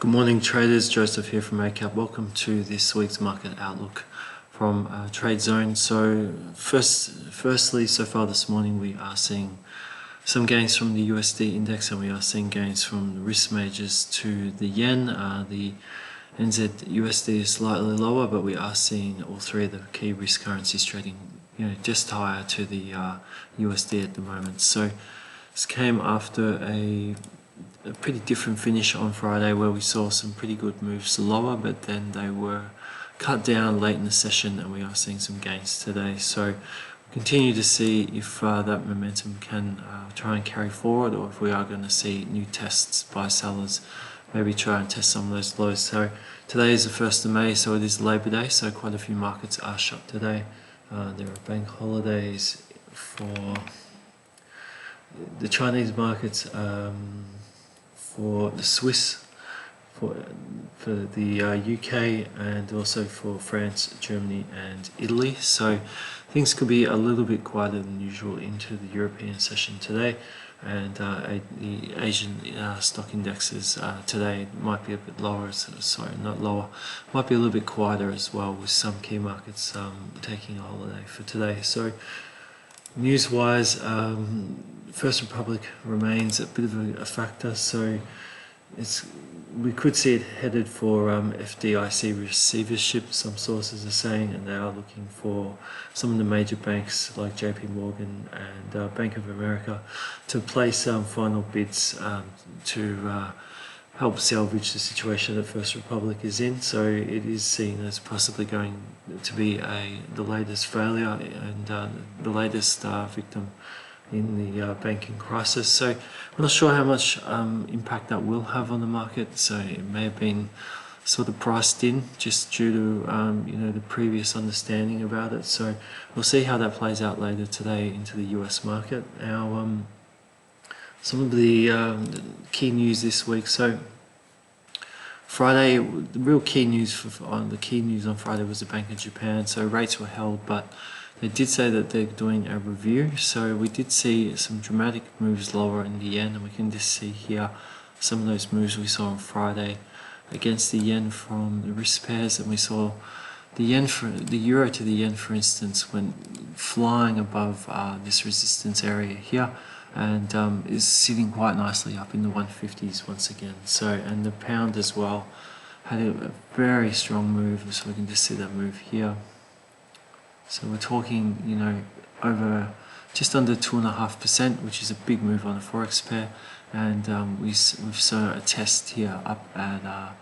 Good morning traders, Joseph here from Eightcap. Welcome to this week's market outlook from Trade Zone. So firstly, so far this morning we are seeing some gains from the USD index and we are seeing gains from the risk majors to the yen. The NZUSD is slightly lower, but we are seeing all three of the key risk currencies trading just higher to the USD at the moment. So this came after a pretty different finish on Friday where we saw some pretty good moves lower, but then they were cut down late in the session and we are seeing some gains today. So we'll continue to see if that momentum can try and carry forward, or if we are going to see new tests by sellers, maybe try and test some of those lows. So today is the 1st of May, so it is Labor Day, so quite a few markets are shut today. There are bank holidays for the Chinese markets, for the Swiss, for the UK, and also for France, Germany and Italy. So things could be a little bit quieter than usual into the European session today, and the Asian stock indexes today might be a bit lower, might be a little bit quieter as well, with some key markets taking a holiday for today. So news-wise, First Republic remains a bit of a factor, so we could see it headed for FDIC receivership, some sources are saying, and they are looking for some of the major banks like JP Morgan and Bank of America to place final bids to help salvage the situation that First Republic is in. So it is seen as possibly going to be the latest failure and the latest victim in the banking crisis. So I'm not sure how much impact that will have on the market. So it may have been sort of priced in just due to the previous understanding about it. So we'll see how that plays out later today into the US market. Now some of the key news this week. So Friday, the real key news on Friday was the Bank of Japan. So rates were held, but they did say that they're doing a review. So we did see some dramatic moves lower in the yen, and we can just see here some of those moves we saw on Friday against the yen from the risk pairs, and we saw the euro to the yen, for instance, went flying above this resistance area here, and is sitting quite nicely up in the 150s once again. So, and the pound as well had a very strong move, so we can just see that move here. So we're talking, over just under 2.5%, which is a big move on the Forex pair, and we've saw a test here up at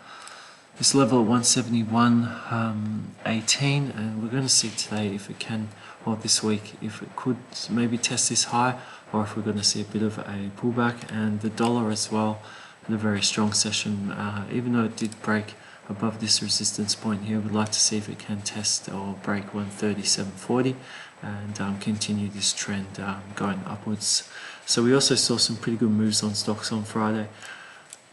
this level at 171.18, and we're going to see today if it can, or this week, if it could maybe test this high, or if we're going to see a bit of a pullback. And the dollar as well had a very strong session, even though it did break above this resistance point here. We'd like to see if it can test or break 137.40 and continue this trend going upwards. So we also saw some pretty good moves on stocks on Friday.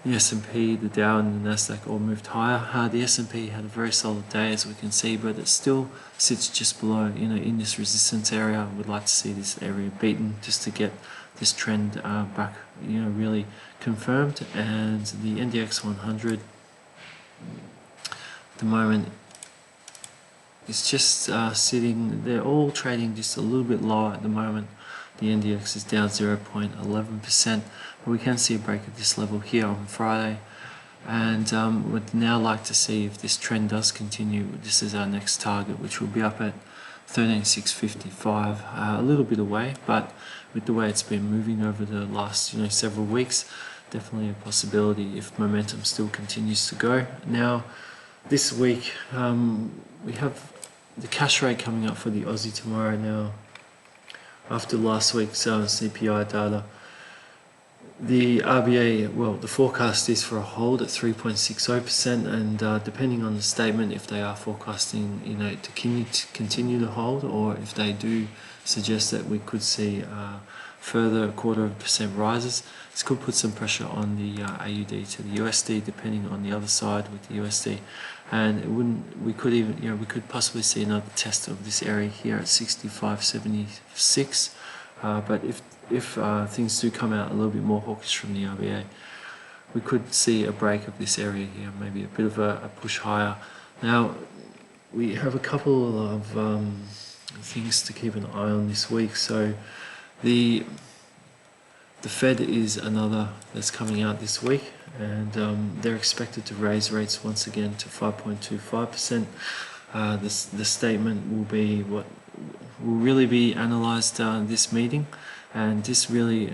The S&P, the Dow and the Nasdaq all moved higher. The S&P had a very solid day, as we can see, but it still sits just below, in this resistance area. We'd like to see this area beaten just to get this trend back, really confirmed. And the NDX 100 at the moment is just sitting, they're all trading just a little bit lower at the moment. The NDX is down 0.11%, but we can see a break at this level here on Friday, and would now like to see if this trend does continue. This is our next target, which will be up at 13,655, a little bit away, but with the way it's been moving over the last several weeks, definitely a possibility if momentum still continues to go. Now this week we have the cash rate coming up for the Aussie tomorrow. Now after last week's CPI data, the RBA, well, the forecast is for a hold at 3.60%, and depending on the statement, if they are forecasting to continue to hold, or if they do suggest that we could see further 0.25% rises, this could put some pressure on the AUD to the USD, depending on the other side with the USD. And we could possibly see another test of this area here at 65.76. But if things do come out a little bit more hawkish from the RBA, we could see a break of this area here, maybe a bit of a push higher. Now, we have a couple of things to keep an eye on this week. So the Fed is another that's coming out this week, and they're expected to raise rates once again to 5.25%. The statement will be what will really be analysed this meeting, and this really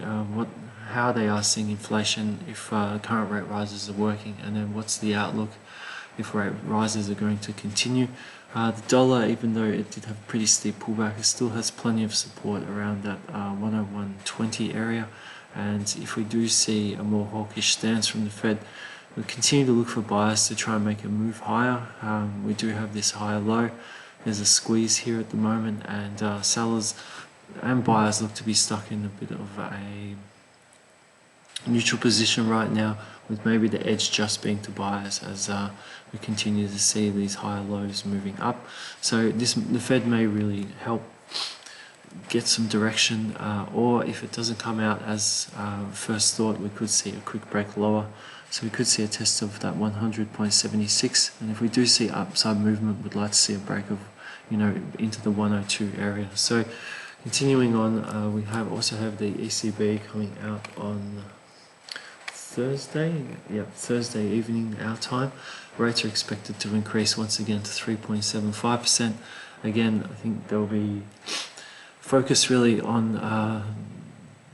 how they are seeing inflation, if current rate rises are working, and then what's the outlook if rate rises are going to continue. The dollar, even though it did have a pretty steep pullback, it still has plenty of support around that 101.20 area. And if we do see a more hawkish stance from the Fed, we'll continue to look for buyers to try and make a move higher. We do have this higher low. There's a squeeze here at the moment, and sellers and buyers look to be stuck in a bit of a neutral position right now, with maybe the edge just being to buyers as we continue to see these higher lows moving up. So the Fed may really help get some direction, or if it doesn't come out as first thought, we could see a quick break lower. So we could see a test of that 100.76, and if we do see upside movement, we'd like to see a break of, into the 102 area. So continuing on, we also have the ECB coming out on Thursday evening our time. Rates are expected to increase once again to 3.75%. Again, I think there will be focus really on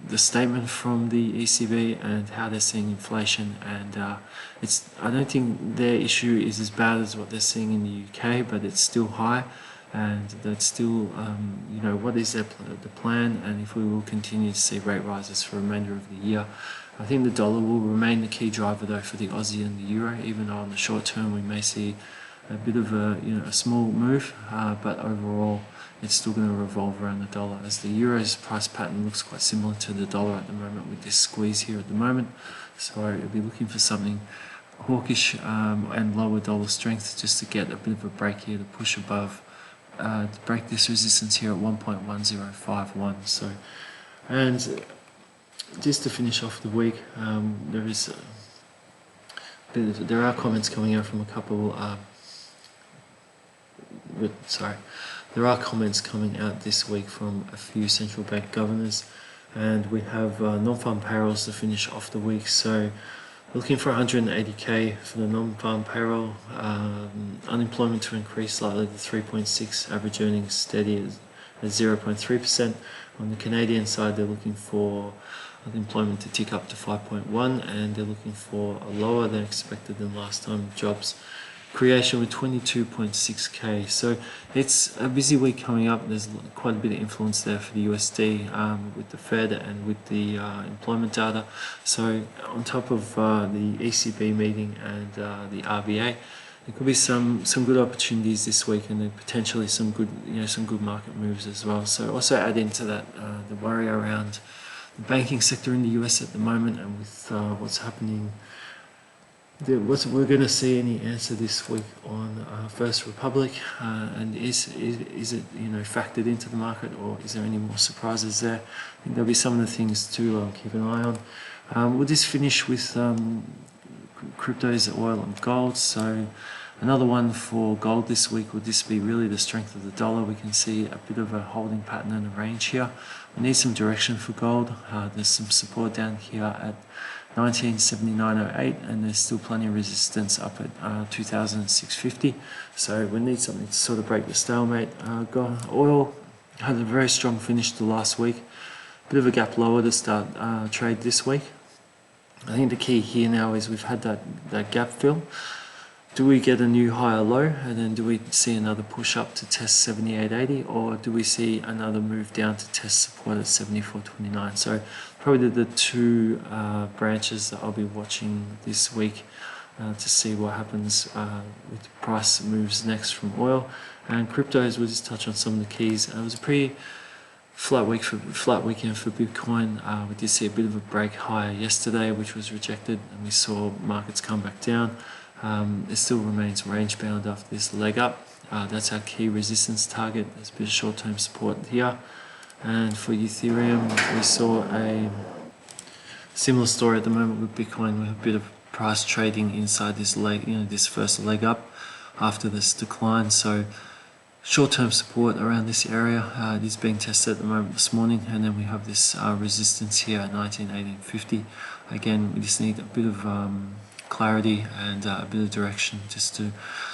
the statement from the ECB and how they're seeing inflation, and I don't think their issue is as bad as what they're seeing in the UK, but it's still high, and that's still what is the plan, and if we will continue to see rate rises for the remainder of the year. I think the dollar will remain the key driver though for the Aussie and the Euro, even though on the short term we may see a bit of a small move, but overall it's still going to revolve around the dollar, as the Euro's price pattern looks quite similar to the dollar at the moment with this squeeze here at the moment. So it'll be looking for something hawkish and lower dollar strength just to get a bit of a break here to push above, to break this resistance here at 1.1051. So, and just to finish off the week, there are comments coming out from a couple. There are comments coming out this week from a few central bank governors, and we have non-farm payrolls to finish off the week. So looking for 180k for the non-farm payroll, unemployment to increase slightly to 3.6, average earnings steady at 0.3%. On the Canadian side, they're looking for unemployment to tick up to 5.1, and they're looking for a lower than expected than last time jobs creation with 22.6k. So it's a busy week coming up. There's quite a bit of influence there for the USD with the Fed and with the employment data. So on top of the ECB meeting and the RBA, there could be some good opportunities this week, and then potentially some good market moves as well. So also add into that the worry around the banking sector in the US at the moment, and with what's happening. We're going to see any answer this week on First Republic, and is it factored into the market, or is there any more surprises there? I think there'll be some of the things to keep an eye on. We'll just finish with cryptos, oil and gold. So another one for gold this week would just be really the strength of the dollar. We can see a bit of a holding pattern and a range here. We need some direction for gold. There's some support down here at 1979.08, and there's still plenty of resistance up at 2,650. So we need something to sort of break the stalemate. Oil had a very strong finish to last week. Bit of a gap lower to start trade this week. I think the key here now is we've had that gap fill. Do we get a new higher low, and then do we see another push up to test 78.80, or do we see another move down to test support at 74.29? So probably the two branches that I'll be watching this week to see what happens with price moves next from oil. And cryptos, we'll just touch on some of the keys. It was a pretty flat weekend for Bitcoin. We did see a bit of a break higher yesterday, which was rejected, and we saw markets come back down. It still remains range bound after this leg up. That's our key resistance target. There's a bit of short-term support here. And for Ethereum, we saw Similar story at the moment with Bitcoin. We have a bit of price trading inside this leg, this first leg up after this decline. So short-term support around this area, it is being tested at the moment this morning, and then we have this resistance here at 1850. Again, we just need a bit of clarity and a bit of direction just to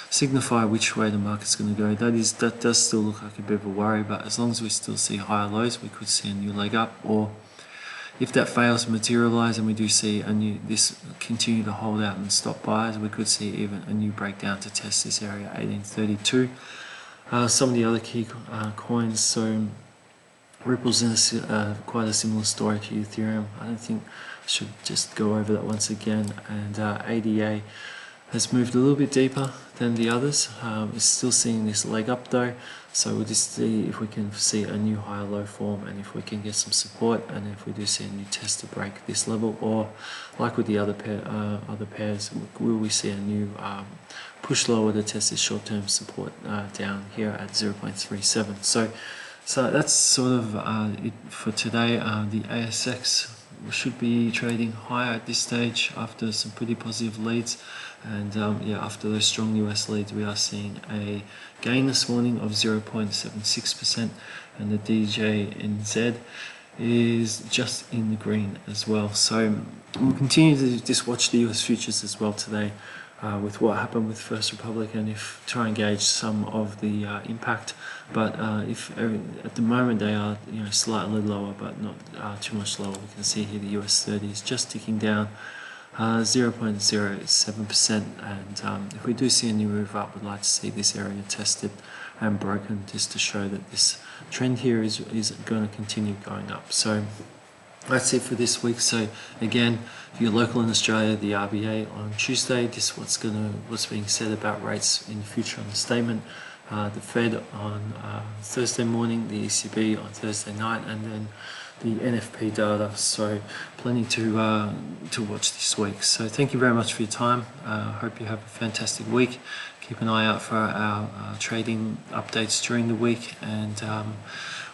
signify which way the market's going to go. That does still look like a bit of a worry, but as long as we still see higher lows, we could see a new leg up. Or if that fails to materialize and we do see this continue to hold out and stop buys, we could see even a new breakdown to test this area 1832. Some of the other key coins, so Ripple's in quite a similar story to Ethereum. I don't think I should just go over that once again. And ADA has moved a little bit deeper than the others. It's still seeing this leg up though, so we'll just see if we can see a new higher low form, and if we can get some support, and if we do see a new test to break this level, or like with the other pairs, will we see a new push lower to test this short-term support down here at 0.37. So that's sort of it for today. The ASX should be trading higher at this stage after some pretty positive leads, and after those strong US leads, we are seeing a gain this morning of 0.76%, and the DJNZ is just in the green as well. So we'll continue to just watch the US futures as well today, with what happened with First Republic, and if try and gauge some of the impact. But if at the moment they are slightly lower, but not too much lower. We can see here the US 30 is just ticking down 0.07%, and if we do see a new move up, we'd like to see this area tested and broken, just to show that this trend here is going to continue going up. So that's it for this week. So again, if you're local in Australia, the RBA on Tuesday, this what's being said about rates in the future on the statement. The Fed on Thursday morning, the ECB on Thursday night, and then the NFP data. So plenty to watch this week. So thank you very much for your time. Hope you have a fantastic week. Keep an eye out for our trading updates during the week, and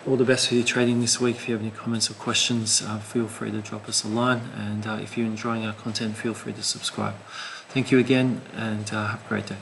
all the best for your trading this week. If you have any comments or questions, feel free to drop us a line, and if you're enjoying our content, feel free to subscribe. Thank you again, and have a great day.